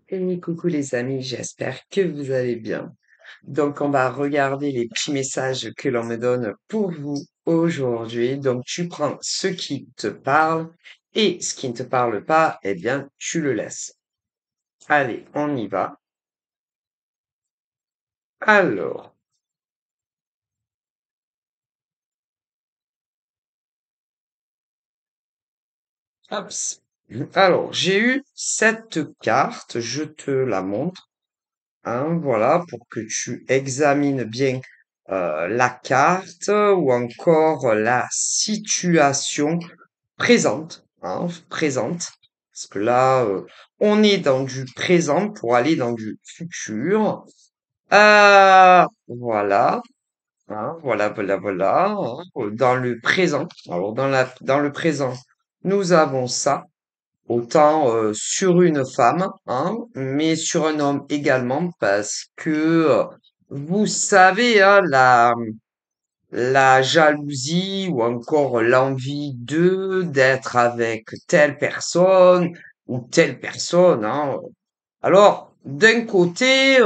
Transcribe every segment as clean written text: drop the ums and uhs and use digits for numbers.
Et coucou les amis, j'espère que vous allez bien. Donc on va regarder les petits messages que l'on me donne pour vous aujourd'hui. Donc tu prends ce qui te parle et ce qui ne te parle pas, eh bien tu le laisses. Allez, on y va. Alors, hop. Alors, j'ai eu cette carte, je te la montre, hein, voilà, pour que tu examines bien la carte ou encore la situation présente, hein, présente. Parce que là, on est dans du présent pour aller dans du futur. Voilà, hein, voilà, hein, dans le présent. Alors, dans le présent, nous avons ça. Autant sur une femme, hein, mais sur un homme également, parce que vous savez, hein, la jalousie ou encore l'envie d'être avec telle personne ou telle personne, hein. Alors, d'un côté,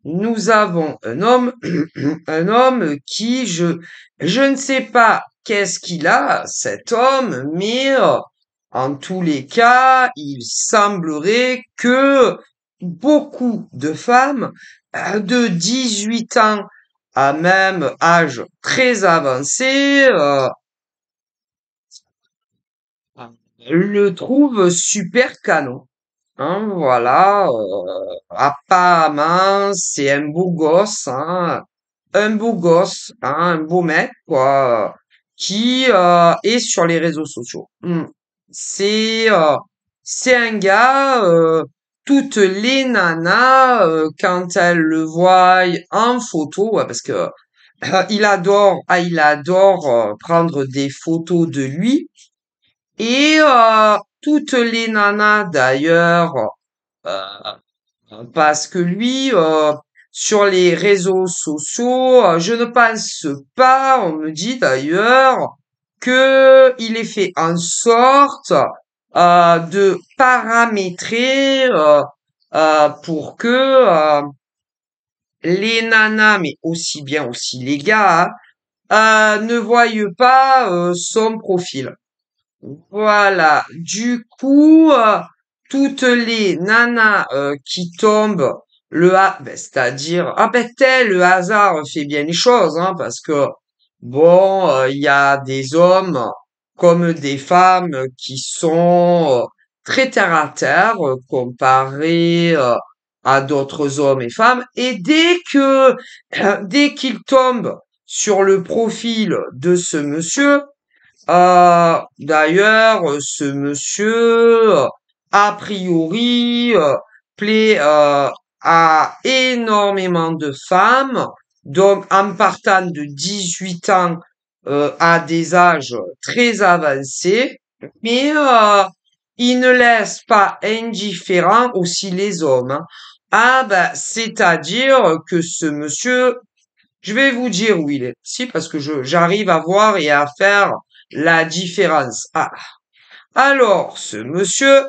nous avons un homme, un homme qui, je ne sais pas qu'est-ce qu'il a, cet homme, mais en tous les cas, il semblerait que beaucoup de femmes de 18 ans à même âge très avancé le trouvent super canon. Hein, voilà, apparemment, c'est un beau gosse, hein, un beau mec, quoi, qui est sur les réseaux sociaux. C'est euh, c'est un gars, toutes les nanas, quand elles le voient en photo, ouais, parce que il adore prendre des photos de lui, et toutes les nanas d'ailleurs parce que lui, sur les réseaux sociaux, je ne pense pas, on me dit d'ailleurs, que il est fait en sorte de paramétrer pour que les nanas, mais aussi bien aussi les gars, ne voient pas son profil. Voilà. Du coup, toutes les nanas qui tombent c'est-à-dire, ah ben tel le hasard fait bien les choses, hein, parce que bon, il y a des hommes comme des femmes qui sont très terre à terre comparés à d'autres hommes et femmes, et dès qu'ils tombent sur le profil de ce monsieur, d'ailleurs, ce monsieur, a priori, plaît à énormément de femmes, donc en partant de 18 ans à des âges très avancés, mais il ne laisse pas indifférent aussi les hommes, hein. Ah ben, c'est-à-dire que ce monsieur, je vais vous dire où il est. Si, parce que j'arrive à voir et à faire la différence. Ah. Alors, ce monsieur,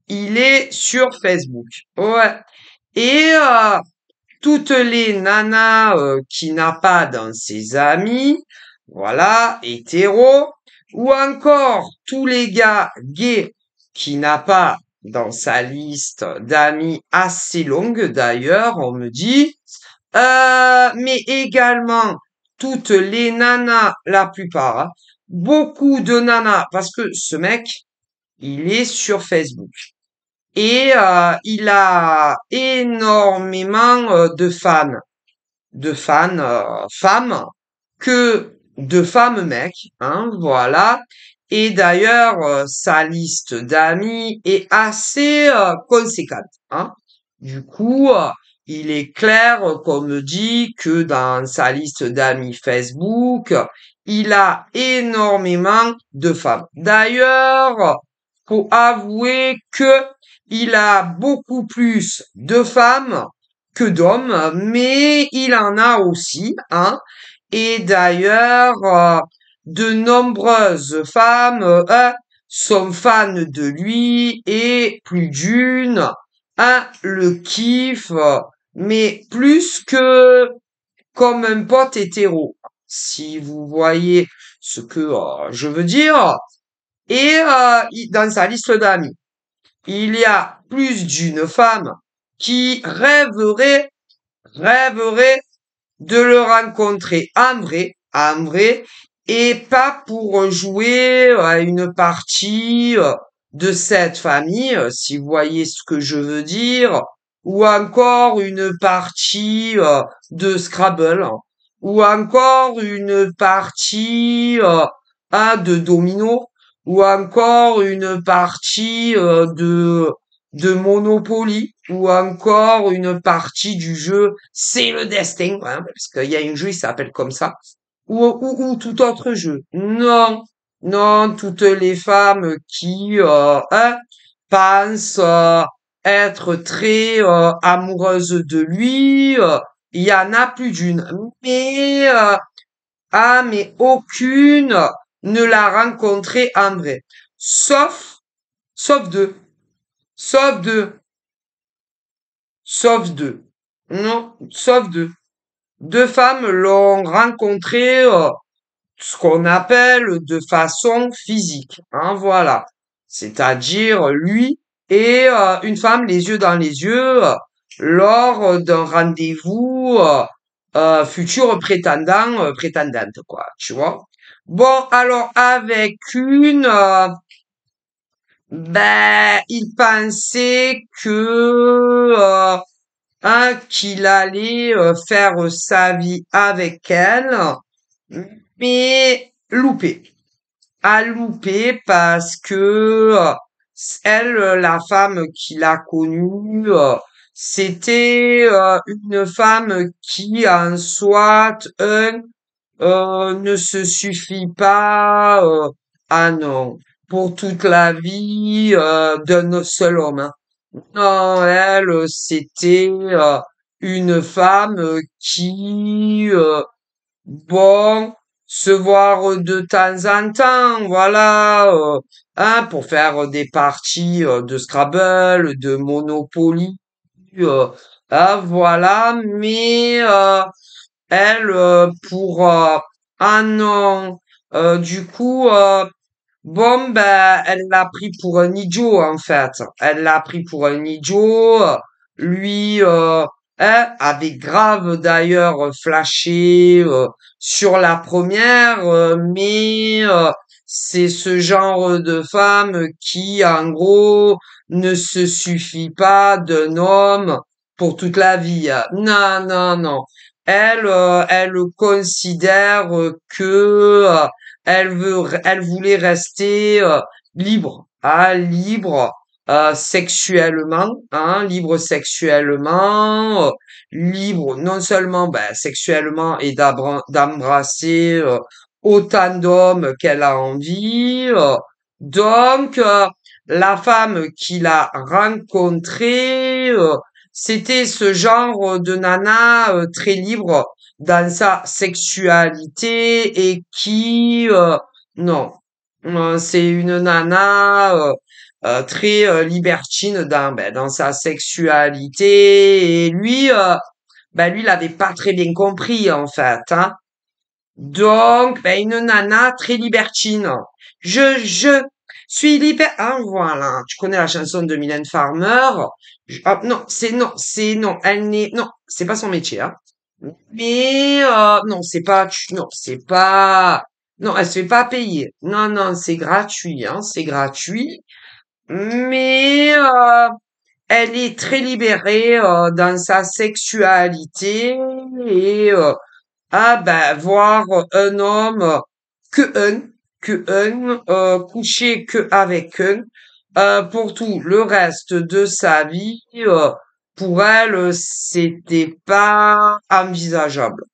il est sur Facebook. Ouais. Et toutes les nanas qui n'a pas dans ses amis, voilà, hétéros, ou encore tous les gars gays qui n'a pas dans sa liste d'amis assez longue d'ailleurs, on me dit, mais également toutes les nanas, la plupart, hein, beaucoup de nanas, parce que ce mec, il est sur Facebook. Et il a énormément de fans femmes, que de femmes mecs, hein, voilà. Et d'ailleurs, sa liste d'amis est assez conséquente, hein. Du coup, il est clair qu'on me dit que dans sa liste d'amis Facebook, il a énormément de femmes. D'ailleurs, faut avouer que il a beaucoup plus de femmes que d'hommes, mais il en a aussi, hein. Et d'ailleurs, de nombreuses femmes sont fans de lui et plus d'une le kiffe, mais plus que comme un pote hétéro, si vous voyez ce que je veux dire. Et dans sa liste d'amis, il y a plus d'une femme qui rêverait de le rencontrer en vrai, et pas pour jouer à une partie de cette famille, si vous voyez ce que je veux dire, ou encore une partie de Scrabble, hein, ou encore une partie de domino, ou encore une partie de Monopoly, ou encore une partie du jeu C'est le destin, hein, parce qu'il y a un jeu, il s'appelle comme ça, ou tout autre jeu. Non, non, toutes les femmes qui pensent être très amoureuses de lui, il y en a plus d'une. Mais mais aucune ne l'a rencontré en vrai. Sauf, sauf deux, sauf deux, sauf deux. Non, sauf deux. Deux femmes l'ont rencontré ce qu'on appelle de façon physique, hein, voilà. C'est-à-dire lui et une femme les yeux dans les yeux lors d'un rendez-vous futur prétendant, prétendante, quoi, tu vois. Bon, alors avec une, il pensait que qu'il allait faire sa vie avec elle, mais loupé. A loupé parce que elle, la femme qu'il a connue, c'était une femme qui en soit ne se suffit pas, ah non, pour toute la vie d'un seul homme, hein. Non, elle, c'était une femme qui, bon, se voir de temps en temps, voilà, pour faire des parties de Scrabble, de Monopoly, voilà, mais elle, pour un an, du coup, bon, ben, elle l'a pris pour un idiot, en fait. Elle l'a pris pour un idiot. Lui, avait grave d'ailleurs flashé sur la première, mais c'est ce genre de femme qui, en gros, ne se suffit pas d'un homme pour toute la vie. Non, non, non. Elle considère que elle voulait rester libre, hein, libre sexuellement, hein, libre sexuellement, libre non seulement sexuellement et d'embrasser autant d'hommes qu'elle a envie. Donc, la femme qu'il a rencontrée, c'était ce genre de nana très libre dans sa sexualité et qui, non, c'est une nana très libertine dans sa sexualité et lui, lui, il avait pas très bien compris en fait, hein. Donc, une nana très libertine. Je suis liber... Ah, voilà. Tu connais la chanson de Mylène Farmer. Non, non. Elle n'est, non, c'est pas son métier, hein. Mais, non, non, c'est pas, non, elle se fait pas payer. Non, non, c'est gratuit, hein, c'est gratuit. Mais, elle est très libérée, dans sa sexualité et, voir un homme que un, coucher que avec un, pour tout le reste de sa vie, pour elle, c'était pas envisageable.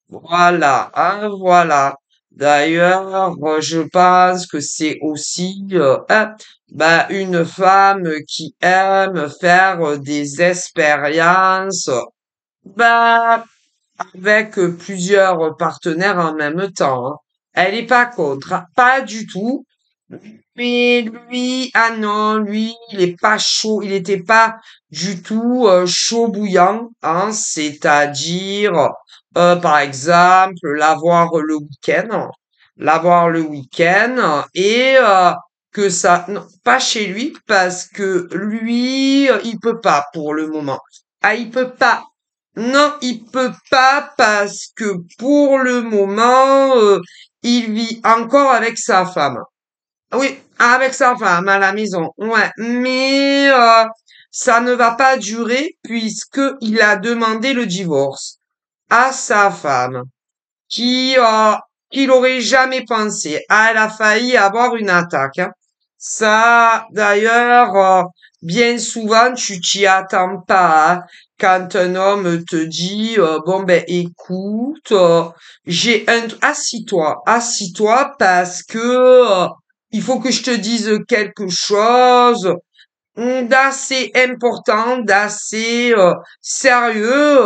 Voilà, hein, voilà. D'ailleurs, je pense que c'est aussi une femme qui aime faire des expériences. Bah, avec plusieurs partenaires en même temps, hein. Elle est pas contre, hein, pas du tout. Mais lui, ah non, lui, il est pas chaud, il était pas du tout chaud bouillant, hein, c'est-à-dire, par exemple, l'avoir le week-end, et que ça, non, pas chez lui, parce que lui, il peut pas pour le moment. Ah, il peut pas. Non, il peut pas parce que pour le moment, il vit encore avec sa femme. Oui, avec sa femme à la maison. Ouais, mais ça ne va pas durer puisque il a demandé le divorce à sa femme qui qu'il aurait jamais pensé. Ah, elle a failli avoir une attaque, hein. Ça, d'ailleurs, bien souvent, tu t'y attends pas, hein. Quand un homme te dit, bon ben écoute, j'ai un... assis-toi parce que il faut que je te dise quelque chose d'assez important, d'assez sérieux.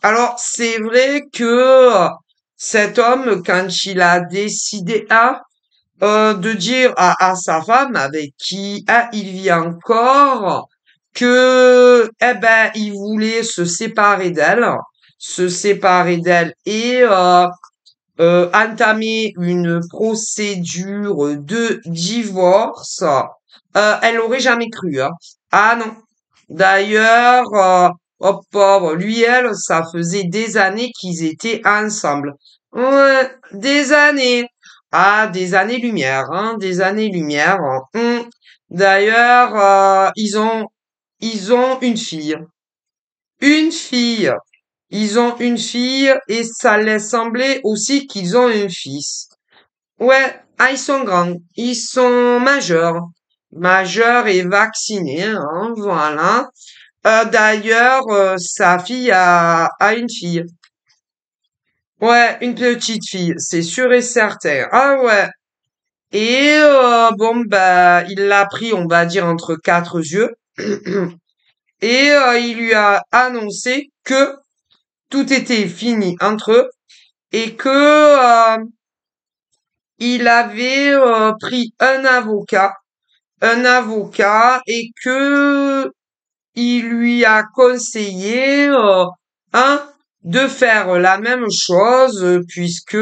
Alors, c'est vrai que cet homme, quand il a décidé de dire à sa femme avec qui il vit encore que eh ben il voulait se séparer d'elle et entamer une procédure de divorce, elle aurait jamais cru, hein. Ah non. D'ailleurs, oh pauvre, lui, elle, ça faisait des années qu'ils étaient ensemble. Ouais, des années. Ah, des années-lumière, hein, des années-lumière. D'ailleurs, ils ont une fille. Une fille. Ils ont une fille et ça laisse sembler aussi qu'ils ont un fils. Ouais, ah, ils sont grands, ils sont majeurs, majeurs et vaccinés, hein, voilà. D'ailleurs, sa fille a une fille. Ouais, une petite fille, c'est sûr et certain. Ah ouais. Et bon, bah, il l'a pris, on va dire, entre quatre yeux. Et il lui a annoncé que tout était fini entre eux et que il avait pris un avocat et que il lui a conseillé hein, de faire la même chose puisque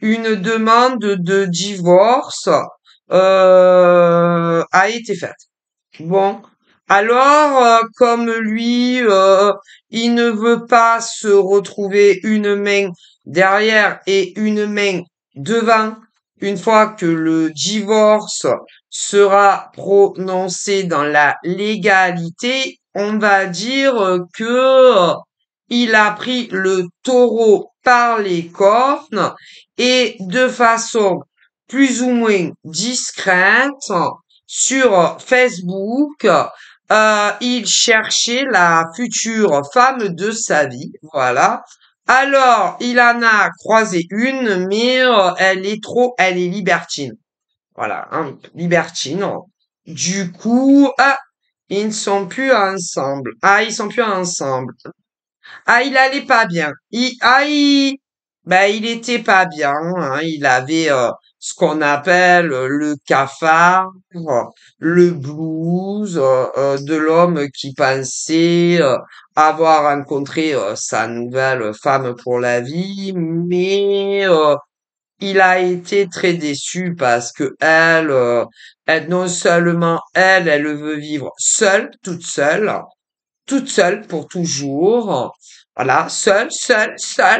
une demande de divorce a été faite. Bon, alors comme lui, il ne veut pas se retrouver une main derrière et une main devant une fois que le divorce sera prononcé dans la légalité, on va dire que il a pris le taureau par les cornes et de façon plus ou moins discrète sur Facebook, il cherchait la future femme de sa vie, voilà. Alors, il en a croisé une, mais elle est libertine. Voilà, hein, libertine. Du coup, ils ne sont plus ensemble. Ah, ils sont plus ensemble. Ah, il allait pas bien. Ben, il était pas bien, hein. Il avait ce qu'on appelle le cafard, le blues de l'homme qui pensait avoir rencontré sa nouvelle femme pour la vie, mais il a été très déçu parce que elle non seulement elle veut vivre seule, toute seule pour toujours. Voilà, seule.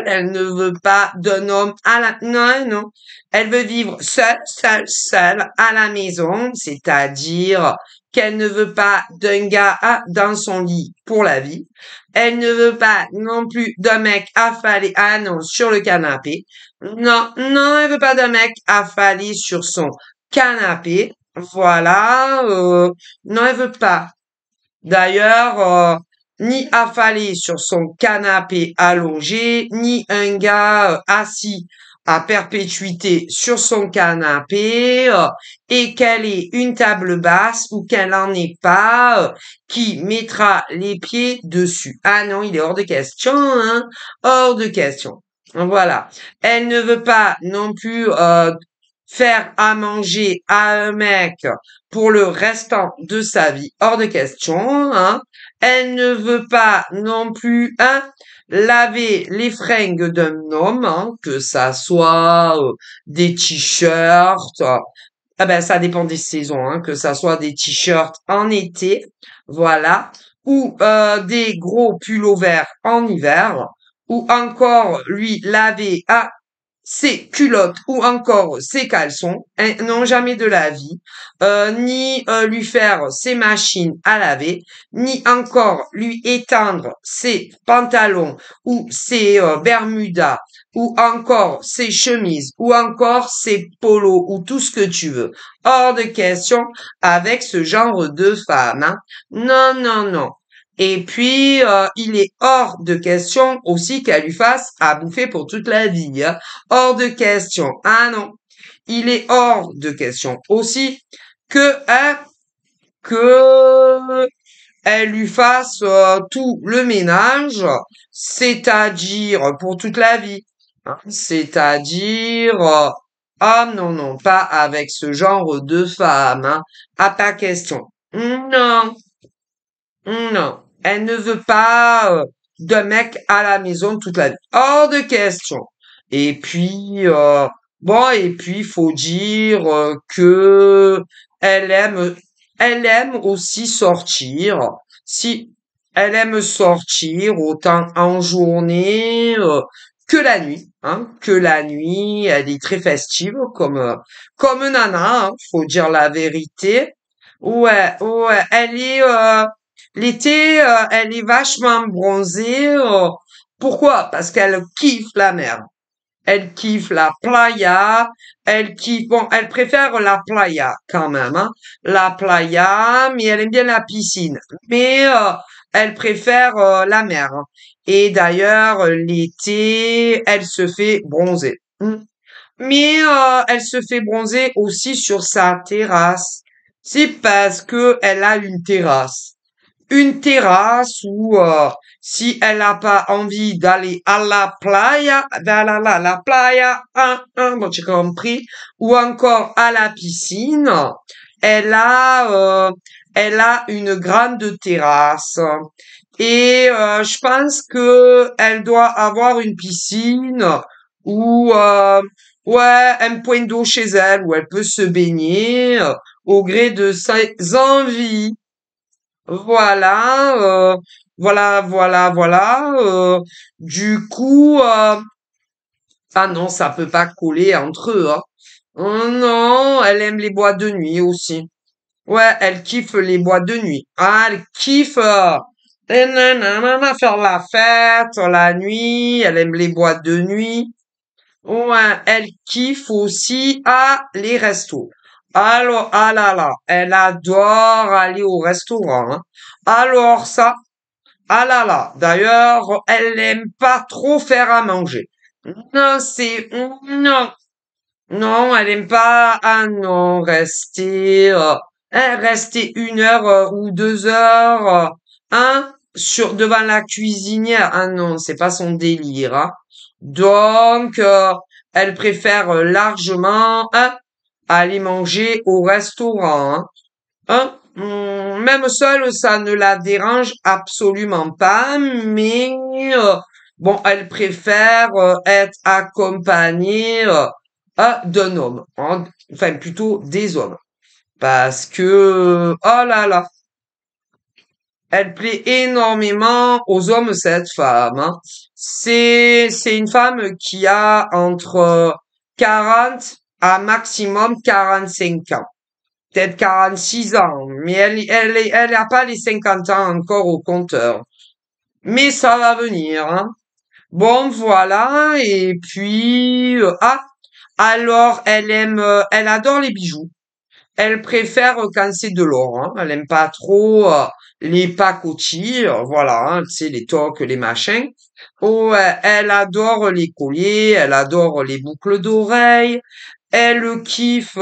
Elle ne veut pas d'un homme à la... Non, non. Elle veut vivre seule à la maison, c'est-à-dire qu'elle ne veut pas d'un gars dans son lit pour la vie. Elle ne veut pas non plus d'un mec affalé, ah non, sur le canapé. Non, non, elle veut pas d'un mec affalé sur son canapé. Voilà, non, elle veut pas. D'ailleurs, ni affalé sur son canapé allongé, ni un gars assis à perpétuité sur son canapé, et qu'elle ait une table basse ou qu'elle n'en ait pas, qui mettra les pieds dessus. Ah non, il est hors de question, hein, hors de question. Voilà. Elle ne veut pas non plus faire à manger à un mec pour le restant de sa vie, hors de question, hein. Elle ne veut pas non plus, hein, laver les fringues d'un homme, hein, que ça soit des t-shirts, ah ben ça dépend des saisons, hein, que ça soit des t-shirts en été, voilà, ou des gros pullovers en hiver, ou encore lui laver ses culottes ou encore ses caleçons, hein, non jamais de la vie, ni lui faire ses machines à laver, ni encore lui étendre ses pantalons ou ses bermudas ou encore ses chemises ou encore ses polos ou tout ce que tu veux. Hors de question avec ce genre de femme, hein. Non, non, non. Et puis, il est hors de question aussi qu'elle lui fasse à bouffer pour toute la vie, hein. Hors de question. Ah non. Il est hors de question aussi que, hein, que elle lui fasse tout le ménage, c'est-à-dire pour toute la vie, hein. C'est-à-dire, ah non, non, pas avec ce genre de femme, hein. Ah, pas question. Non, non, elle ne veut pas de mec à la maison toute la vie. Hors de question. Et puis, bon, et puis, faut dire que elle aime, elle aime aussi sortir. Si elle aime sortir autant en journée que la nuit, hein, que la nuit, elle est très festive comme Nana, hein, faut dire la vérité. Ouais, ouais, elle est l'été, elle est vachement bronzée. Pourquoi? Parce qu'elle kiffe la mer. Elle kiffe la playa. Elle kiffe, bon, elle préfère la playa quand même, hein. La playa, mais elle aime bien la piscine. Mais elle préfère la mer, hein. Et d'ailleurs, l'été, elle se fait bronzer. Mais elle se fait bronzer aussi sur sa terrasse. C'est parce que elle a une terrasse. Une terrasse où si elle n'a pas envie d'aller à la playa, la playa, bon, j'ai compris, ou encore à la piscine, elle a, euh, elle a une grande terrasse. Et je pense que elle doit avoir une piscine ou ouais, un point d'eau chez elle où elle peut se baigner au gré de ses envies. Voilà, voilà. Du coup, ah non, ça peut pas coller entre eux, hein. Oh non, elle aime les boîtes de nuit aussi. Ouais, elle kiffe les boîtes de nuit. Ah, elle kiffe faire la fête la nuit. Elle aime les boîtes de nuit. Ouais, elle kiffe aussi les restos. Alors, ah là là, elle adore aller au restaurant, hein. Alors ça, ah là là. D'ailleurs, elle n'aime pas trop faire à manger. Non, non, non, elle aime pas. Ah non, rester 1 heure ou 2 heures, hein, devant la cuisinière. Ah non, c'est pas son délire, hein. Donc, elle préfère largement, hein, aller manger au restaurant, hein. Hein, même seule, ça ne la dérange absolument pas, mais bon, elle préfère être accompagnée d'un homme, hein, enfin plutôt des hommes, parce que oh là là, elle plaît énormément aux hommes cette femme, hein. C'est une femme qui a entre 40 à maximum 45 ans, peut-être 46 ans, mais elle a pas les 50 ans encore au compteur. Mais ça va venir, hein. Bon, voilà, et puis, alors, elle adore les bijoux. Elle préfère quand c'est de l'or, hein. Elle aime pas trop les pacotilles, voilà, hein, tu sais, les toques, les machins. Oh, elle adore les colliers, elle adore les boucles d'oreilles, elle kiffe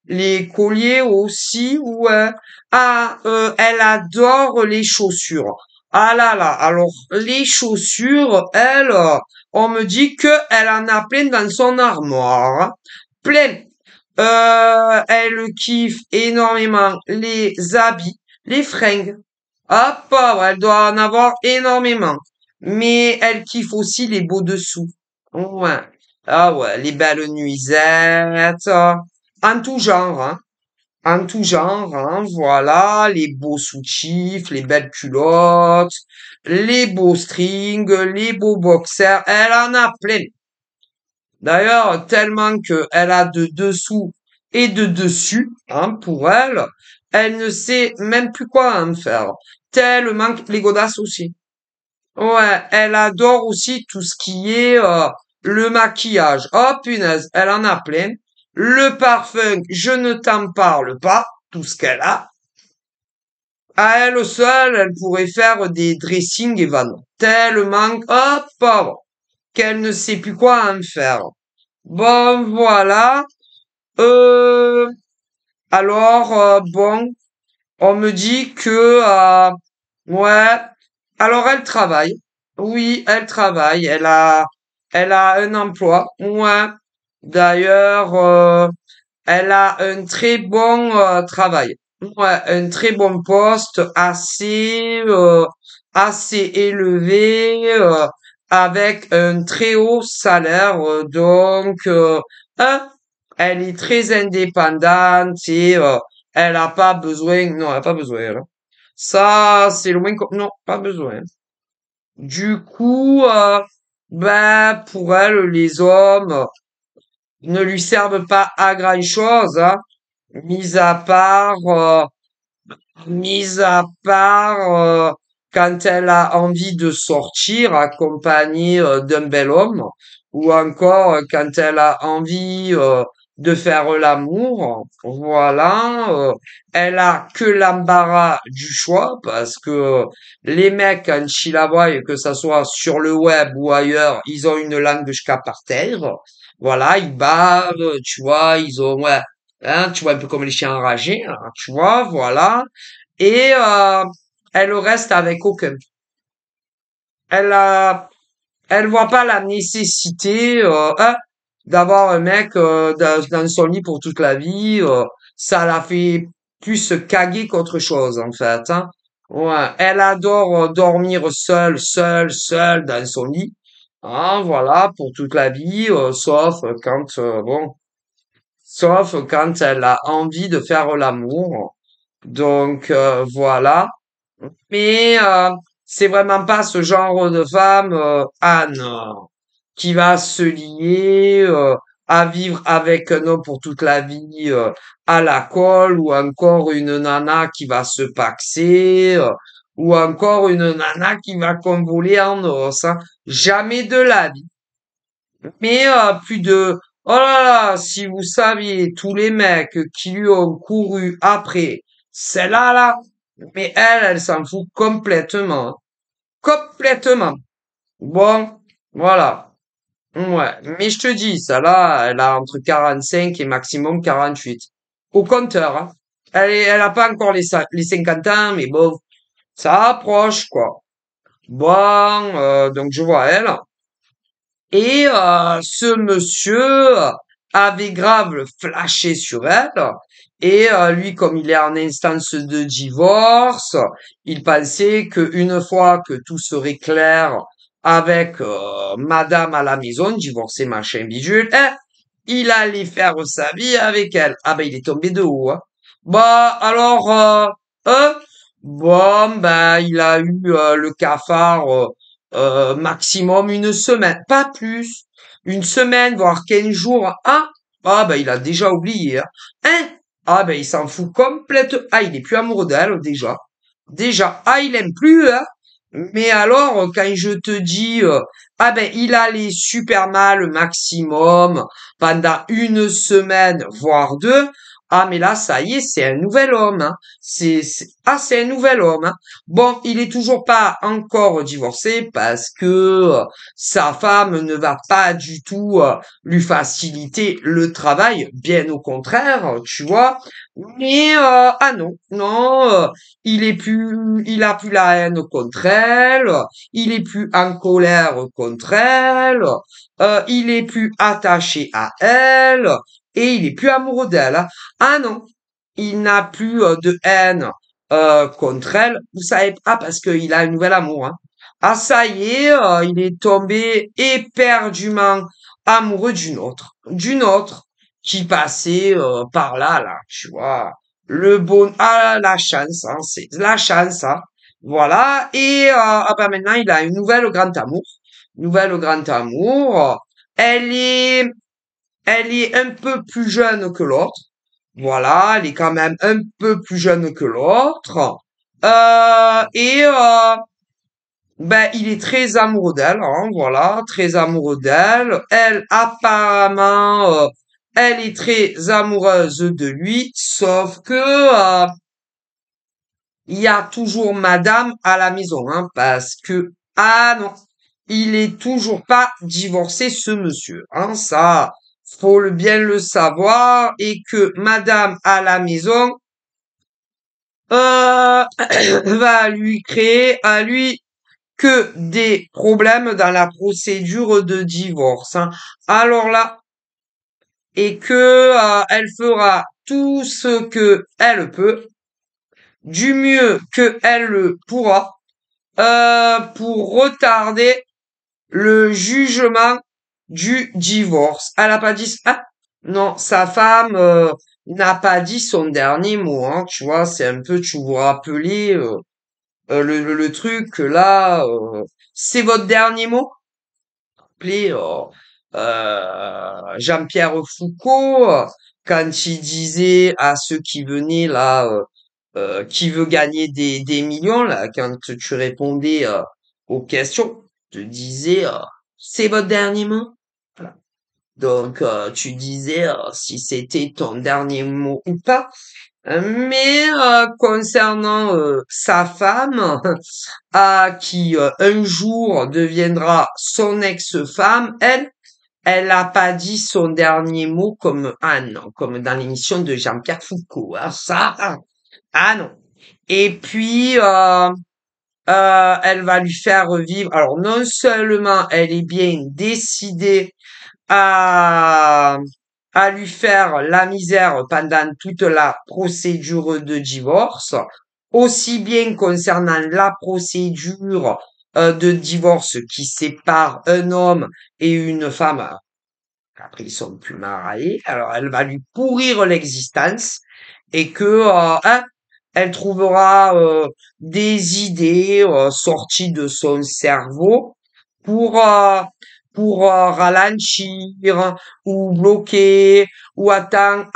les colliers aussi, ouais. Elle adore les chaussures. Ah là là, alors les chaussures, elle, on me dit que elle en a plein dans son armoire, hein. Plein. Elle kiffe énormément les habits, les fringues. Ah, pauvre, elle doit en avoir énormément. Mais elle kiffe aussi les beaux dessous. Ouais. Ah ouais, les belles nuisettes. En tout genre, hein. En tout genre, hein. Voilà, les beaux soutifs, les belles culottes, les beaux strings, les beaux boxers. Elle en a plein. D'ailleurs, tellement qu'elle a de dessous et de dessus, hein, pour elle, elle ne sait même plus quoi en faire. Tellement que les godasses aussi. Ouais, elle adore aussi tout ce qui est le maquillage. Oh punaise, elle en a plein. Le parfum, je ne t'en parle pas, tout ce qu'elle a. À elle seule, elle pourrait faire des dressings et vannes. Tellement, oh pauvre, qu'elle ne sait plus quoi en faire. Bon, voilà. Euh, bon, on me dit que, ouais. Alors, elle travaille. Oui, elle travaille. Elle a un emploi. Ouais. D'ailleurs, elle a un très bon travail. Ouais, un très bon poste, assez élevé, avec un très haut salaire. Hein, elle est très indépendante et elle a pas besoin. Non, elle a pas besoin. Elle, hein. Ça, c'est loin. Non, pas besoin. Du coup, ben pour elle, les hommes ne lui servent pas à grand-chose, hein, mis à part, euh, mis à part quand elle a envie de sortir accompagnée d'un bel homme, ou encore quand elle a envie de faire l'amour. Voilà, elle a que l'embarras du choix parce que les mecs quand ils la voient, que ça soit sur le web ou ailleurs, ils ont une langue jusqu'à par terre. Voilà, ils bavent, tu vois, ils ont ouais, hein, tu vois un peu comme les chiens enragés, hein, tu vois, voilà. Et elle reste avec aucun. Elle a, elle voit pas la nécessité hein, d'avoir un mec dans son lit pour toute la vie. Ça la fait plus se caguer qu'autre chose en fait. Hein. Ouais, elle adore dormir seule dans son lit. Hein, voilà, pour toute la vie, sauf quand elle a envie de faire l'amour. Donc voilà. Mais c'est vraiment pas ce genre de femme, Anne, qui va se lier à vivre avec un homme pour toute la vie à la colle, ou encore une nana qui va se paxer, ou encore une nana qui va convoler en os. Hein. Jamais de la vie. Mais plus de... Oh là là, si vous saviez tous les mecs qui lui ont couru après celle-là, là, mais elle s'en fout complètement. Hein. Complètement. Bon, voilà. Ouais. Mais je te dis, ça là, elle a entre 45 et maximum 48. Au compteur, hein. Elle a pas encore les 50 ans, mais bon, ça approche, quoi. Bon, donc je vois elle. Et ce monsieur avait grave flashé sur elle. Et lui, comme il est en instance de divorce, il pensait que une fois que tout serait clair avec madame à la maison, divorcé, machin, bidule, il allait faire sa vie avec elle. Ah ben, il est tombé de haut. Hein. Bah, alors, bon, ben, il a eu le cafard maximum une semaine, pas plus. Une semaine, voire 15 jours. Ah ben il a déjà oublié. Hein. Hein? Ah ben il s'en fout complètement. Ah il est plus amoureux d'elle déjà. Déjà. Ah il aime plus. Hein. Mais alors quand je te dis ah ben il allait super mal maximum pendant une semaine voire deux. Ah mais là ça y est c'est un nouvel homme. Hein. C'est un nouvel homme. Hein. Bon, il est toujours pas encore divorcé parce que sa femme ne va pas du tout lui faciliter le travail, bien au contraire, tu vois, Mais ah non, non, il a plus la haine contre elle, il est plus en colère contre elle, il est plus attaché à elle et il est plus amoureux d'elle, hein. Ah non, il n'a plus de haine contre elle. Vous savez pas parce qu'il a un nouvel amour, hein. Ah ça y est, il est tombé éperdument amoureux d'une autre qui passait par là, là, tu vois. Le bon, ah, la chance, hein, c'est la chance, hein. Voilà. Et ah ben maintenant, il a une nouvelle grand amour. Nouvelle grand amour. Elle est, elle est un peu plus jeune que l'autre. Voilà, elle est quand même un peu plus jeune que l'autre. Et ben, il est très amoureux d'elle, hein, voilà, très amoureux d'elle. Elle, apparemment, elle est très amoureuse de lui, sauf que il y a toujours Madame à la maison, hein, parce que ah non, il est toujours pas divorcé, ce monsieur, hein, ça, faut bien le savoir, et que Madame à la maison va lui créer à lui que des problèmes dans la procédure de divorce, hein. Alors là, et que elle fera tout ce que elle peut, du mieux que elle le pourra, pour retarder le jugement du divorce. Elle a pas dit ça? Non, sa femme n'a pas dit son dernier mot, hein, tu vois, c'est un peu, tu vous rappelez le truc que là, c'est votre dernier mot? Rappelez Jean-Pierre Foucault quand il disait à ceux qui venaient là, qui veut gagner des millions là, quand tu répondais aux questions, te disais c'est votre dernier mot. Voilà. Donc tu disais si c'était ton dernier mot ou pas. Mais concernant sa femme, qui un jour deviendra son ex-femme, elle n'a pas dit son dernier mot comme ah non, comme dans l'émission de Jean-Pierre Foucault. Ah, ça, ah non. Et puis elle va lui faire revivre. Alors non seulement elle est bien décidée à lui faire la misère pendant toute la procédure de divorce, aussi bien concernant la procédure de divorce qui sépare un homme et une femme. Après, ils sont plus mariés. Alors, elle va lui pourrir l'existence et que, hein, elle trouvera des idées sorties de son cerveau pour euh, ralentir ou bloquer ou attends,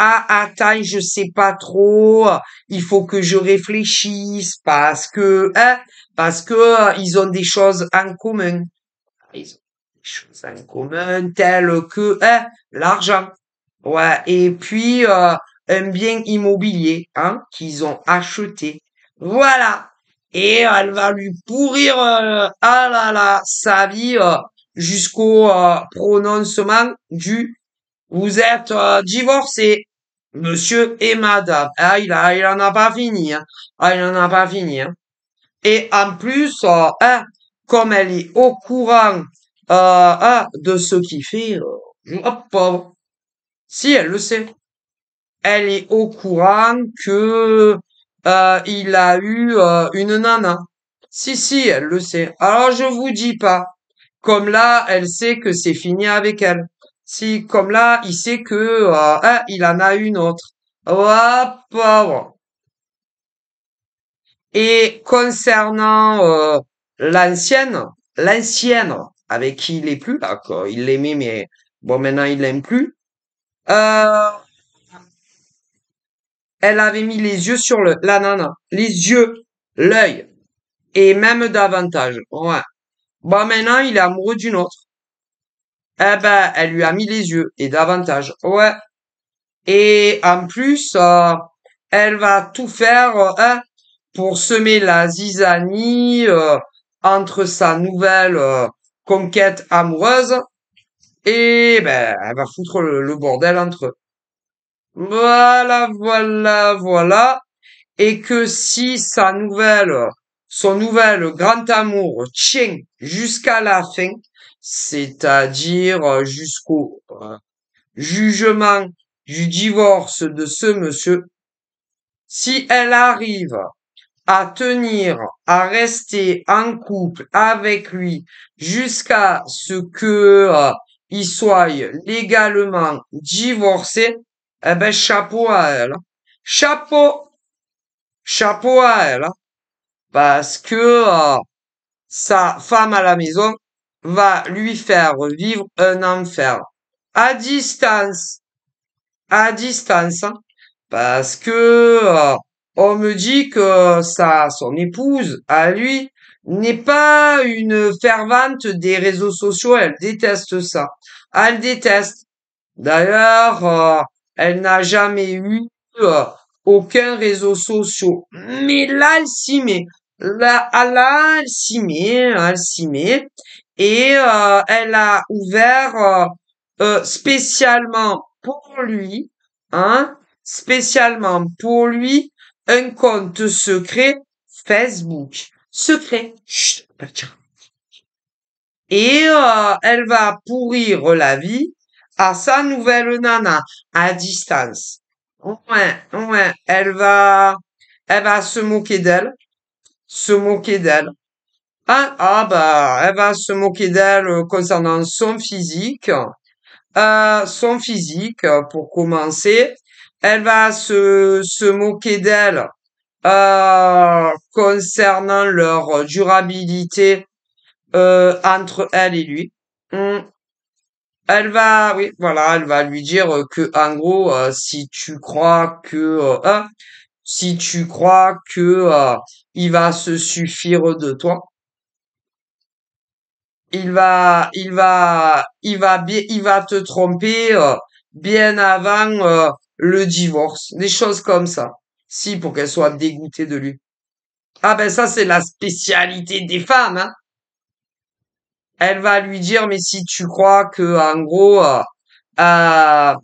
je sais pas trop, il faut que je réfléchisse parce que ils ont des choses en commun. Ils ont des choses en commun telles que l'argent. Ouais, et puis un bien immobilier hein, qu'ils ont acheté. Voilà. Et elle va lui pourrir ah là là sa vie jusqu'au prononcement du vous êtes divorcés, monsieur et madame. Ah, il en a pas fini. Hein. Ah, il en a pas fini. Hein. Et en plus, hein, comme elle est au courant de ce qu'il fait, hop, pauvre. Si, elle le sait. Elle est au courant que il a eu une nana. Si, si, elle le sait. Alors je vous dis pas. Comme là, elle sait que c'est fini avec elle. Si, comme là, il sait que il en a une autre. Hop, pauvre. Et concernant l'ancienne avec qui il est plus, là, quoi, il l'aimait, mais bon, maintenant il l'aime plus. Euh, Elle avait mis les yeux sur la nana, les yeux, l'œil, et même davantage. Ouais. Bon, maintenant il est amoureux d'une autre. Eh ben, elle lui a mis les yeux et davantage. Ouais. Et en plus, elle va tout faire hein, pour semer la zizanie entre sa nouvelle conquête amoureuse et ben elle va foutre le bordel entre eux. Voilà, voilà, voilà. Et que si son nouvel grand amour tient jusqu'à la fin, c'est-à-dire jusqu'au jugement du divorce de ce monsieur, si elle arrive à tenir, à rester en couple avec lui jusqu'à ce que ils soient légalement divorcés, eh ben chapeau à elle. Chapeau, chapeau à elle, hein. Parce que sa femme à la maison va lui faire vivre un enfer à distance, à distance, hein. Parce que on me dit que son épouse, à lui, n'est pas une fervente des réseaux sociaux. Elle déteste ça. Elle déteste. D'ailleurs, elle n'a jamais eu euh, aucun réseau social. Mais là, elle s'y met. Là, elle s'y met, elle s'y met. Et elle a ouvert spécialement pour lui, hein, spécialement pour lui, un compte secret Facebook. Secret. Chut, pas le dire. Et elle va pourrir la vie à sa nouvelle nana à distance. Ouais, ouais, elle va se moquer d'elle, se moquer d'elle. Ah bah, elle va se moquer d'elle concernant son physique pour commencer. Elle va se moquer d'elle concernant leur durabilité entre elle et lui. Hmm. Elle va, oui, voilà, elle va lui dire que, en gros, si tu crois que, si tu crois que il va se suffire de toi, il va te tromper bien avant le divorce, des choses comme ça. Si, pour qu'elle soit dégoûtée de lui. Ah ben ça, c'est la spécialité des femmes, hein. Elle va lui dire, mais si tu crois que, en gros, euh,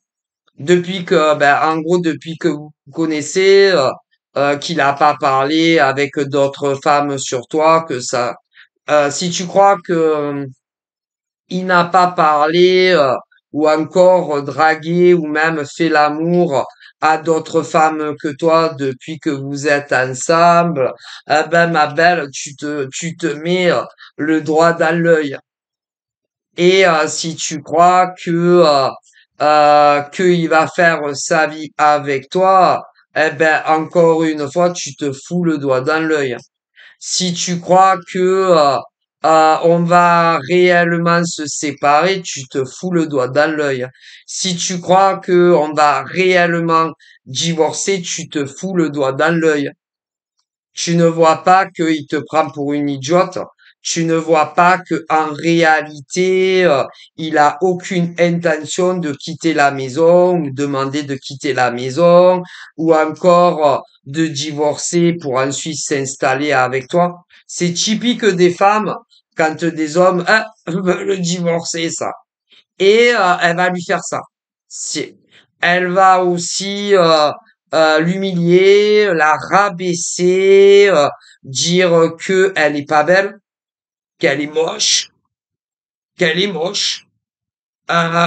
depuis que vous vous connaissez, qu'il a pas parlé avec d'autres femmes sur toi, que ça, si tu crois que il n'a pas parlé ou encore dragué ou même fait l'amour à d'autres femmes que toi depuis que vous êtes ensemble, eh ben ma belle, tu te mets le droit dans l'œil. Et si tu crois que il va faire sa vie avec toi, eh ben encore une fois, tu te fous le doigt dans l'œil. Si tu crois que on va réellement se séparer, tu te fous le doigt dans l'œil. Si tu crois que on va réellement divorcer, tu te fous le doigt dans l'œil. Tu ne vois pas qu'il te prend pour une idiote. Tu ne vois pas que en réalité, il a aucune intention de quitter la maison ou demander de quitter la maison ou encore de divorcer pour ensuite s'installer avec toi. C'est typique des femmes quand des hommes veulent divorcer, ça. Et elle va lui faire ça. Elle va aussi l'humilier, la rabaisser, dire que elle est pas belle, qu'elle est moche,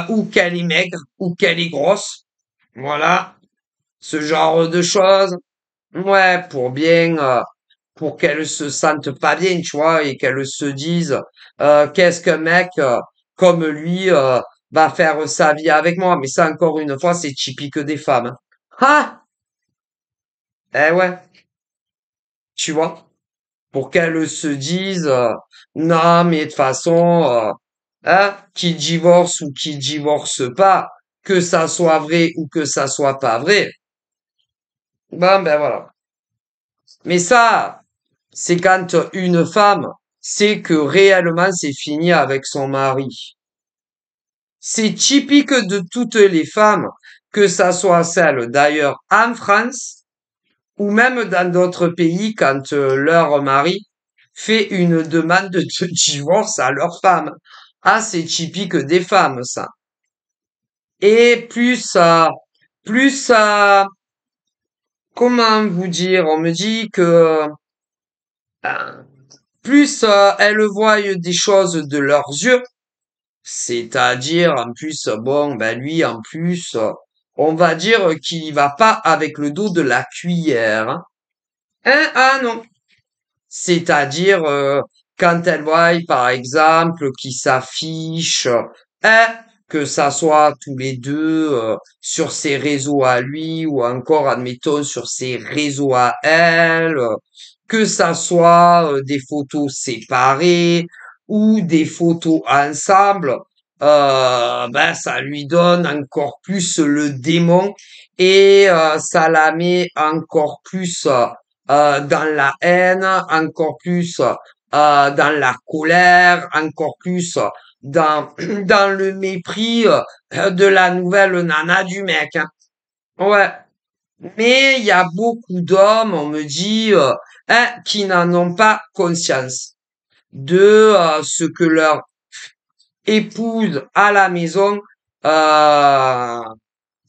ou qu'elle est maigre, ou qu'elle est grosse. Voilà, ce genre de choses. Ouais, pour qu'elle se sente pas bien, tu vois, et qu'elle se dise, qu'est-ce qu'un mec comme lui va faire sa vie avec moi. Mais ça, encore une fois, c'est typique des femmes, hein. Ah! Eh ouais, tu vois, pour qu'elle se dise, non, mais de toute façon, qu'il divorce ou qu'il divorce pas, que ça soit vrai ou que ça soit pas vrai, ben voilà. Mais ça, c'est quand une femme sait que réellement c'est fini avec son mari. C'est typique de toutes les femmes, que ça soit celles d'ailleurs en France ou même dans d'autres pays quand leur mari fait une demande de divorce à leur femme. Ah, c'est typique des femmes, ça. Et plus, comment vous dire, on me dit que euh, plus elles voient des choses de leurs yeux, c'est-à-dire en plus, bon, ben lui, en plus, on va dire qu'il y va pas avec le dos de la cuillère. Hein. Hein? Ah non. C'est-à-dire, quand elles voient, par exemple, qui s'affichent, hein, que ça soit tous les deux sur ses réseaux à lui ou encore, admettons, sur ses réseaux à elle, que ça soit des photos séparées ou des photos ensemble, ben ça lui donne encore plus le démon et ça la met encore plus dans la haine, encore plus dans la colère, encore plus dans dans le mépris de la nouvelle nana du mec. Hein. Ouais. Mais il y a beaucoup d'hommes, on me dit, hein, qui n'en ont pas conscience de ce que leur épouse à la maison, euh,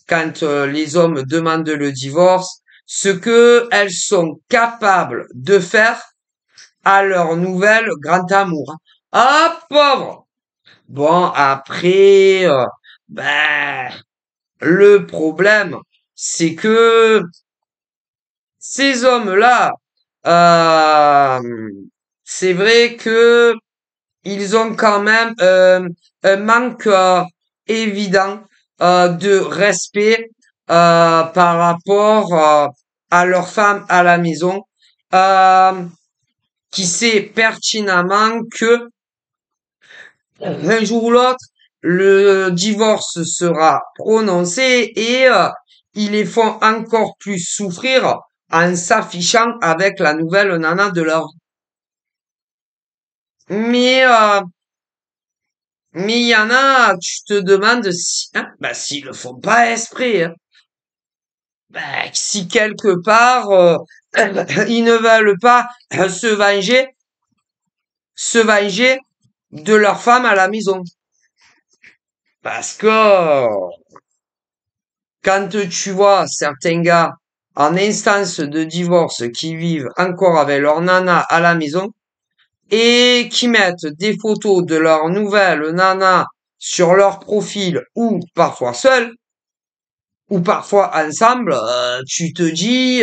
quand les hommes demandent le divorce, ce que elles sont capables de faire à leur nouvel grand amour. Ah, pauvre! Bon, après, ben, le problème, c'est que ces hommes-là, euh, c'est vrai que ils ont quand même un manque évident de respect par rapport à leur femme à la maison, euh, qui sait pertinemment que un jour ou l'autre, le divorce sera prononcé et ils les font encore plus souffrir en s'affichant avec la nouvelle nana de leur vie. Mais mais il y en a, tu te demandes si, hein, bah, s'ils le font pas exprès, hein. Bah, si quelque part ils ne veulent pas se venger de leur femme à la maison, parce que quand tu vois certains gars en instance de divorce qui vivent encore avec leur nana à la maison et qui mettent des photos de leur nouvelle nana sur leur profil ou parfois seuls ou parfois ensemble, tu te dis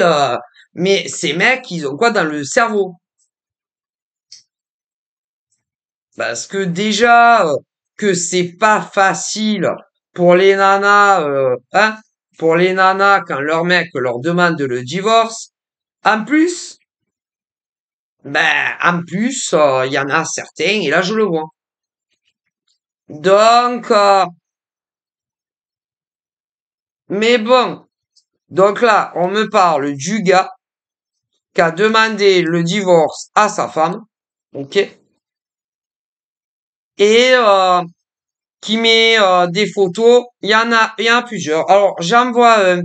mais ces mecs, ils ont quoi dans le cerveau? Parce que déjà que c'est pas facile pour les nanas, hein, pour les nanas quand leur mec leur demande le divorce. En plus, en plus, il y en a certains, et là je le vois. Donc, mais bon, donc là, on me parle du gars qui a demandé le divorce à sa femme, ok, et qui met des photos. Il y en a plusieurs. Alors, j'en vois un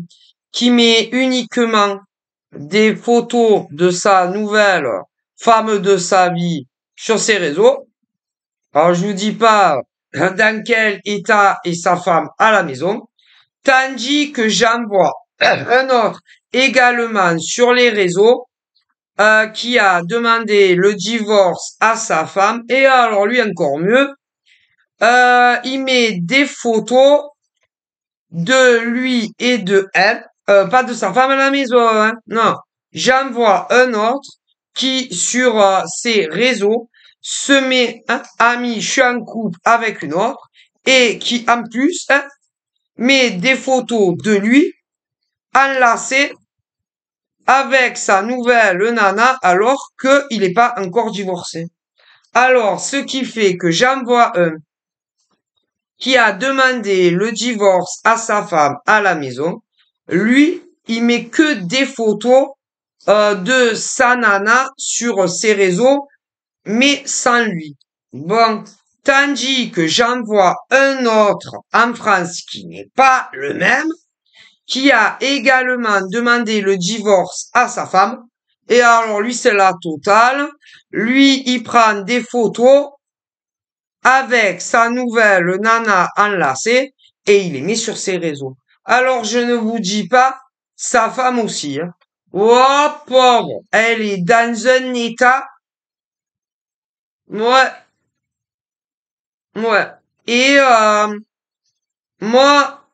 qui met uniquement des photos de sa nouvelle femme de sa vie sur ses réseaux. Alors, je vous dis pas dans quel état est sa femme à la maison. Tandis que j'en vois un autre également sur les réseaux qui a demandé le divorce à sa femme. Et alors, lui, encore mieux, il met des photos de lui et de elle, pas de sa femme à la maison, hein, non. J'en vois un autre qui, sur ses réseaux, se met, hein, ami, je suis en couple avec une autre, et qui, en plus, hein, met des photos de lui enlacé avec sa nouvelle nana alors qu'il n'est pas encore divorcé. Alors, ce qui fait que j'en vois un qui a demandé le divorce à sa femme à la maison, lui, il met que des photos de sa nana sur ses réseaux, mais sans lui. Bon, tandis que j'en vois un autre en France qui n'est pas le même, qui a également demandé le divorce à sa femme. Et alors lui, c'est la totale. Lui, il prend des photos avec sa nouvelle nana enlacée et il les met sur ses réseaux. Alors je ne vous dis pas, sa femme aussi, hein. Oh pauvre, elle est dans un état, ouais, ouais. Et moi,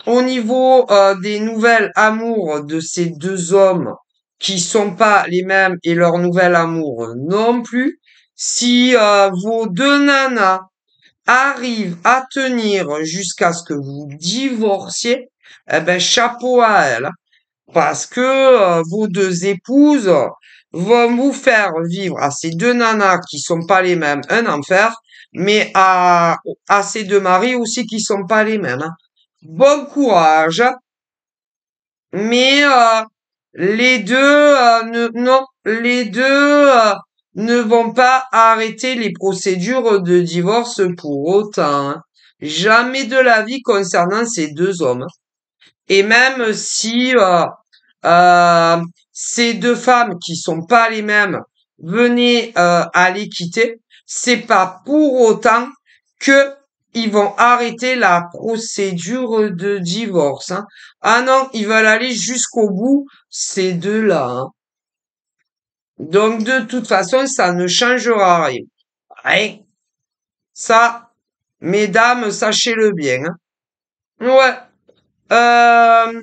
au niveau des nouvelles amours de ces deux hommes qui sont pas les mêmes et leur nouvel amour non plus, si vos deux nanas arrivent à tenir jusqu'à ce que vous divorciez, eh ben chapeau à elles, hein. Parce que vos deux épouses vont vous faire vivre à ces deux nanas qui sont pas les mêmes un enfer, mais à ces deux maris aussi qui sont pas les mêmes, hein. Bon courage, hein. Mais les deux non, les deux ne vont pas arrêter les procédures de divorce pour autant, hein. Jamais de la vie concernant ces deux hommes. Et même si euh, ces deux femmes qui sont pas les mêmes venaient à les quitter, c'est pas pour autant que ils vont arrêter la procédure de divorce, hein. Ah non, ils veulent aller jusqu'au bout, ces deux-là, hein. Donc de toute façon, ça ne changera rien. Rien. Ça, mesdames, sachez-le bien, hein. Ouais. Euh,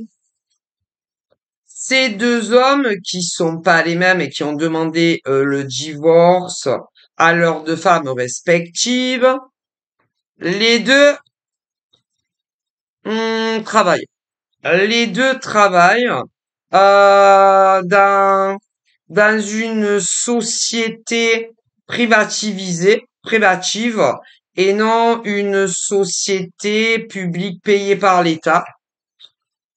Ces deux hommes qui sont pas les mêmes et qui ont demandé le divorce à leurs deux femmes respectives, les deux travaillent. Les deux travaillent dans une société privative et non une société publique payée par l'État.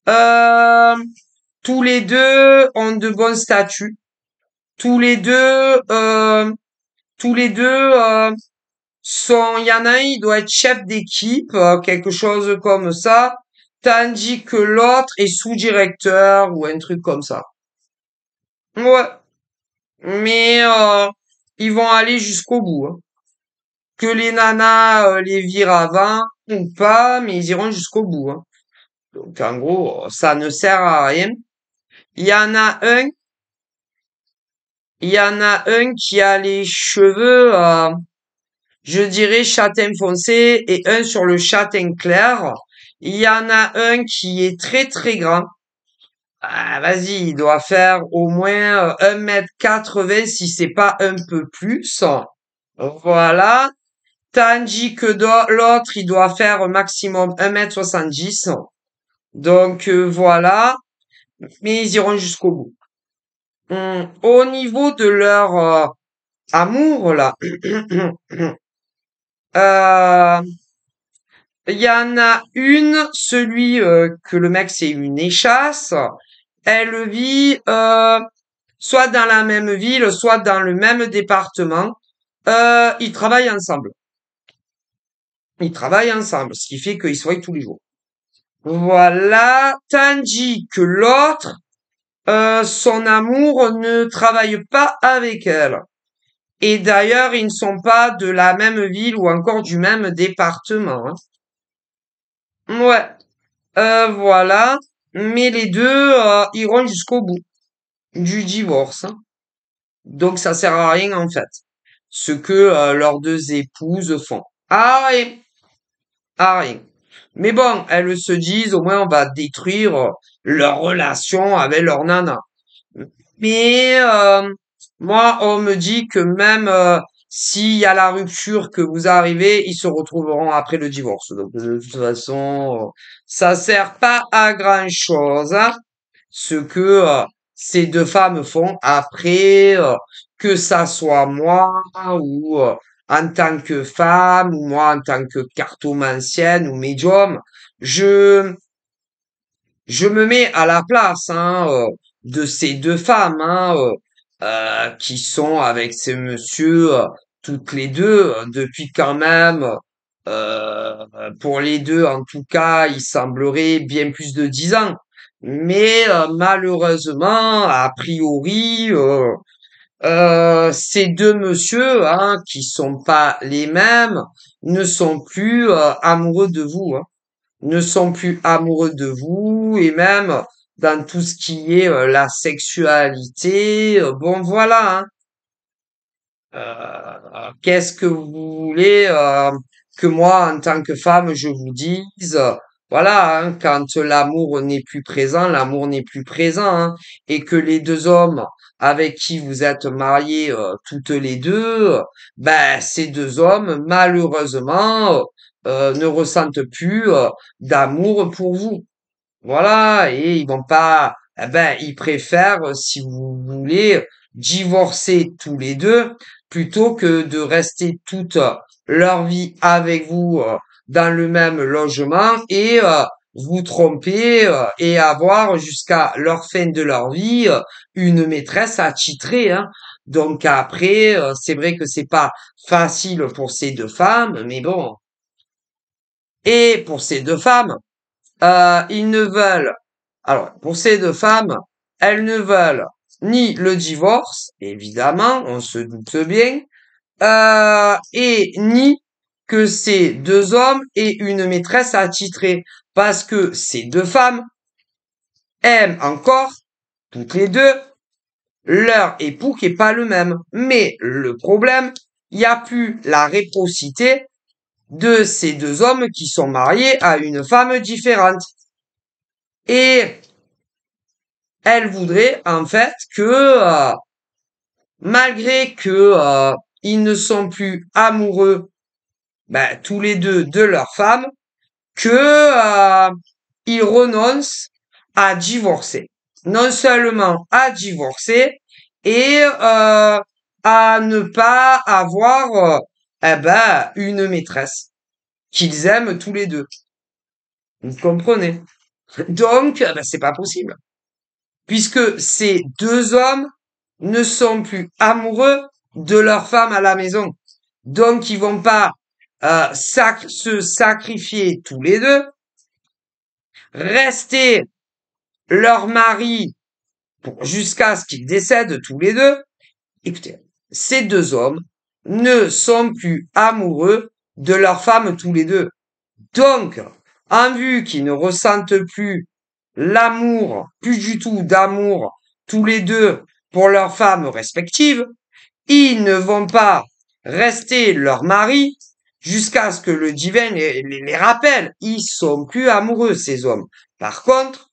Euh, Tous les deux ont de bons statuts. Tous les deux, tous les deux sont. Il y en a un, il doit être chef d'équipe, quelque chose comme ça, tandis que l'autre est sous-directeur ou un truc comme ça. Ouais, mais ils vont aller jusqu'au bout, hein. Que les nanas les virent avant ou pas, mais ils iront jusqu'au bout, hein. Donc en gros, ça ne sert à rien. Il y en a un, il y en a un qui a les cheveux, je dirais châtain foncé et un sur le châtain clair. Il y en a un qui est très très grand. Ah, vas-y, il doit faire au moins 1,80 m si c'est pas un peu plus. Voilà. Tandis que l'autre, il doit faire au maximum 1,70 m. Donc voilà. Mais ils iront jusqu'au bout. Au niveau de leur amour, là, euh, il y en a une, celui que le mec c'est une échasse. Elle vit soit dans la même ville, soit dans le même département. Ils travaillent ensemble. Ils travaillent ensemble, ce qui fait qu'ils se voient tous les jours. Voilà. Tandis que l'autre, son amour ne travaille pas avec elle. Et d'ailleurs, ils ne sont pas de la même ville ou encore du même département, hein. Ouais. Voilà. Mais les deux iront jusqu'au bout du divorce, hein. Donc ça sert à rien en fait. Ce que leurs deux épouses font. Ah rien. Ah rien. Mais bon, elles se disent au moins on va détruire leur relation avec leur nana. Mais moi, on me dit que même s'il y a la rupture que vous arrivez, ils se retrouveront après le divorce. Donc de toute façon, ça sert pas à grand-chose, hein, ce que ces deux femmes font après, que ça soit moi ou en tant que femme ou moi en tant que cartomancienne ou médium, je je me mets à la place hein, de ces deux femmes hein, qui sont avec ce monsieur toutes les deux depuis quand même euh, pour les deux en tout cas il semblerait bien plus de 10 ans. Mais malheureusement a priori ces deux monsieur hein, qui sont pas les mêmes ne sont plus amoureux de vous, hein. ne sont plus amoureux de vous et même dans tout ce qui est la sexualité. Bon, voilà, hein. Qu'est-ce que vous voulez que moi, en tant que femme, je vous dise? Voilà, hein, quand l'amour n'est plus présent, l'amour n'est plus présent, hein, et que les deux hommes avec qui vous êtes mariés toutes les deux, ben ces deux hommes, malheureusement, ne ressentent plus d'amour pour vous. Voilà, et ils vont pas, eh ben, ils préfèrent, si vous voulez, divorcer tous les deux plutôt que de rester toute leur vie avec vous dans le même logement et vous tromper et avoir jusqu'à leur fin de leur vie une maîtresse attitrée, hein. Donc après, c'est vrai que c'est pas facile pour ces deux femmes, mais bon. Et pour ces deux femmes, ils ne veulent, alors pour ces deux femmes, elles ne veulent ni le divorce, évidemment, on se doute bien, et ni que ces deux hommes aient une maîtresse attitrée, parce que ces deux femmes aiment encore, toutes les deux, leur époux qui est pas le même. Mais le problème, il n'y a plus la réciprocité de ces deux hommes qui sont mariés à une femme différente. Et elle voudrait en fait que malgré que ils ne sont plus amoureux ben, tous les deux de leur femme, que ils renoncent à divorcer. Non seulement à divorcer et à ne pas avoir eh ben, une maîtresse qu'ils aiment tous les deux. Vous comprenez? Donc, ben, c'est pas possible. Puisque ces deux hommes ne sont plus amoureux de leur femme à la maison. Donc, ils vont pas se sacrifier tous les deux, rester leur mari jusqu'à ce qu'ils décèdent tous les deux. Écoutez, ces deux hommes ne sont plus amoureux de leur femme tous les deux. Donc, en vue qu'ils ne ressentent plus l'amour, plus du tout d'amour, tous les deux pour leurs femmes respectives, ils ne vont pas rester leur mari jusqu'à ce que le divin les rappelle. Ils sont plus amoureux, ces hommes. Par contre,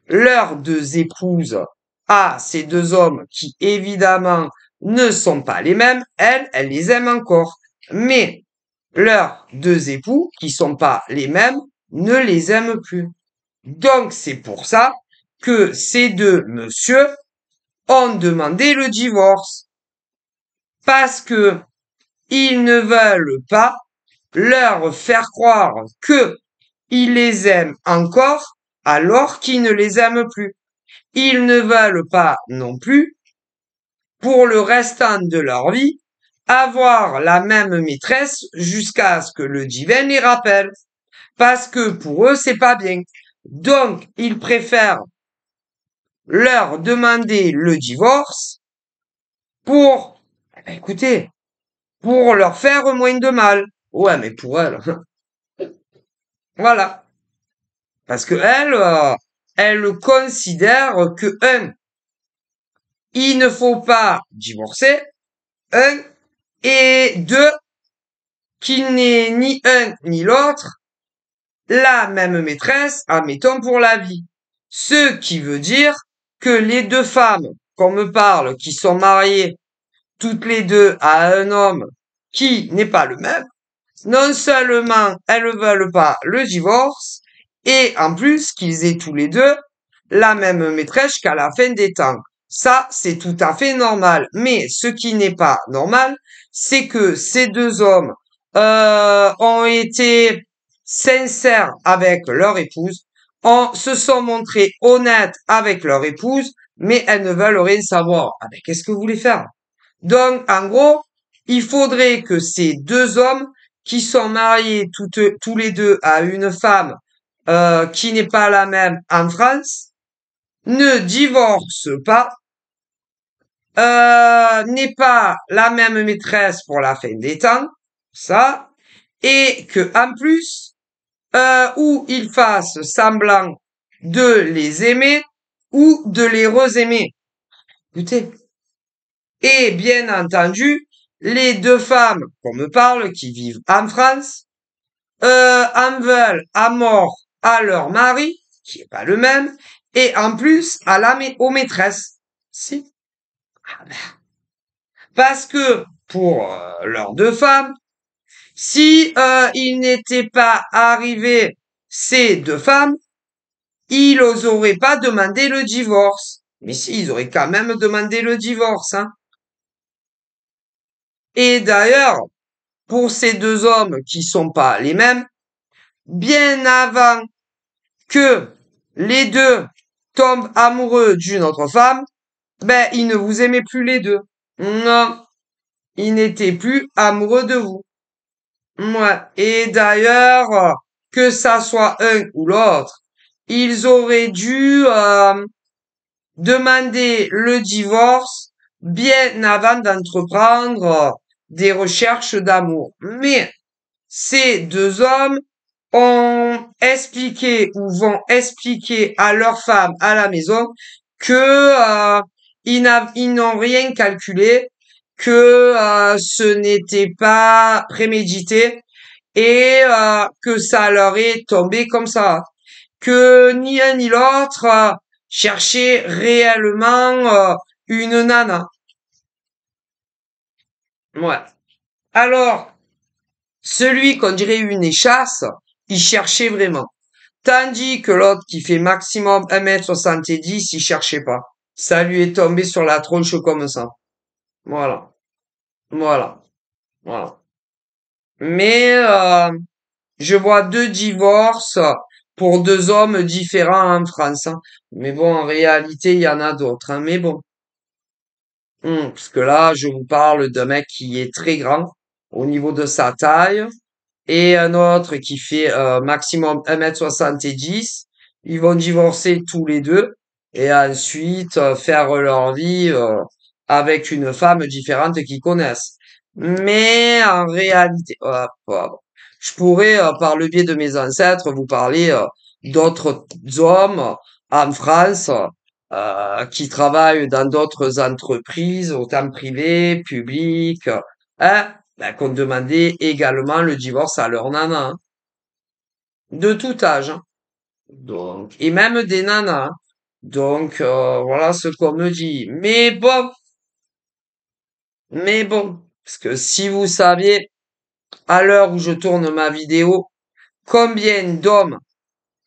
leurs deux épouses à ces deux hommes qui, évidemment, ne sont pas les mêmes, elles les aiment encore. Mais leurs deux époux, qui sont pas les mêmes, ne les aiment plus. Donc, c'est pour ça que ces deux messieurs ont demandé le divorce. Parce que ils ne veulent pas leur faire croire que ils les aiment encore alors qu'ils ne les aiment plus. Ils ne veulent pas non plus, pour le restant de leur vie, avoir la même maîtresse jusqu'à ce que le divin les rappelle. Parce que pour eux, c'est pas bien. Donc, ils préfèrent leur demander le divorce pour, eh ben, écoutez, pour leur faire moins de mal. Ouais, mais pour elles, voilà. Parce que elles considèrent que il ne faut pas divorcer, un, et deux, qu'il n'est ni un ni l'autre la même maîtresse, admettons, pour la vie. Ce qui veut dire que les deux femmes qu'on me parle, qui sont mariées toutes les deux à un homme qui n'est pas le même, non seulement elles ne veulent pas le divorce, et en plus qu'ils aient tous les deux la même maîtresse qu'à la fin des temps. Ça, c'est tout à fait normal. Mais ce qui n'est pas normal, c'est que ces deux hommes ont été sincères avec leur épouse, se sont montrés honnêtes avec leur épouse, mais elles ne veulent rien savoir. Ah ben, qu'est-ce que vous voulez faire? Donc, en gros, il faudrait que ces deux hommes qui sont mariés tous les deux à une femme qui n'est pas la même en France ne divorcent pas, n'aient pas la même maîtresse pour la fin des temps, ça, et que en plus ou ils fassent semblant de les aimer ou de les re-aimer. Écoutez. Et bien entendu, les deux femmes qu'on me parle qui vivent en France, en veulent à mort à leur mari, qui est pas le même, et en plus aux maîtresses. Si. Ah ben, parce que pour leurs deux femmes, si il n'était pas arrivé ces deux femmes, ils n'auraient pas demandé le divorce. Mais si, ils auraient quand même demandé le divorce, hein. Et d'ailleurs, pour ces deux hommes qui sont pas les mêmes, bien avant que les deux tombent amoureux d'une autre femme, ben, ils ne vous aimaient plus les deux. Non, ils n'étaient plus amoureux de vous. Ouais. Et d'ailleurs, que ça soit un ou l'autre, ils auraient dû demander le divorce bien avant d'entreprendre des recherches d'amour. Mais ces deux hommes ont expliqué ou vont expliquer à leur femme à la maison que ils n'ont rien calculé, que ce n'était pas prémédité et que ça leur est tombé comme ça, que ni un ni l'autre cherchait réellement une nana. Ouais. Alors, celui qu'on dirait une échasse, il cherchait vraiment. Tandis que l'autre qui fait maximum 1,70 m, il cherchait pas. Ça lui est tombé sur la tronche comme ça. Voilà. Voilà. Voilà. Mais je vois deux divorces pour deux hommes différents en France, hein. Mais bon, en réalité, il y en a d'autres, hein. Mais bon. Parce que là, je vous parle d'un mec qui est très grand au niveau de sa taille et un autre qui fait maximum 1,70 m. Ils vont divorcer tous les deux et ensuite faire leur vie avec une femme différente qu'ils connaissent. Mais en réalité, je pourrais, par le biais de mes ancêtres, vous parler d'autres hommes en France qui travaillent dans d'autres entreprises, autant privées, publiques, hein, ben, qu'on demandait également le divorce à leur nana, hein. De tout âge, hein. Donc, et même des nanas, hein. Donc, voilà ce qu'on me dit. Mais bon, parce que si vous saviez, à l'heure où je tourne ma vidéo, combien d'hommes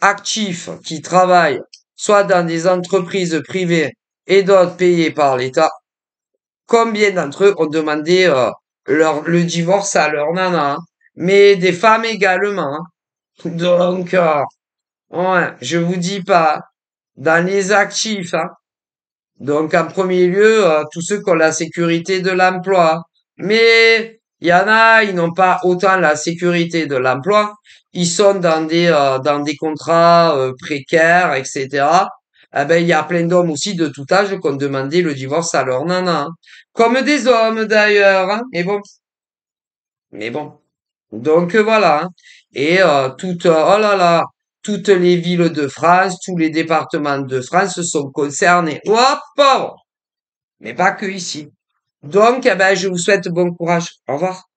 actifs qui travaillent soit dans des entreprises privées et d'autres payées par l'État, combien d'entre eux ont demandé le divorce à leur nana, hein. Mais des femmes également, hein. Donc, ouais, je vous dis pas, dans les actifs, hein. Donc, en premier lieu, tous ceux qui ont la sécurité de l'emploi. Mais il y en a, ils n'ont pas autant la sécurité de l'emploi. Ils sont dans des contrats précaires, etc. Eh ben, il y a plein d'hommes aussi de tout âge qui ont demandé le divorce à leur nana, hein. Comme des hommes d'ailleurs, hein. Mais bon. Donc voilà, hein. Et oh là là, toutes les villes de France, tous les départements de France sont concernés. Hop, oh, mais pas que ici. Donc, eh ben, je vous souhaite bon courage. Au revoir.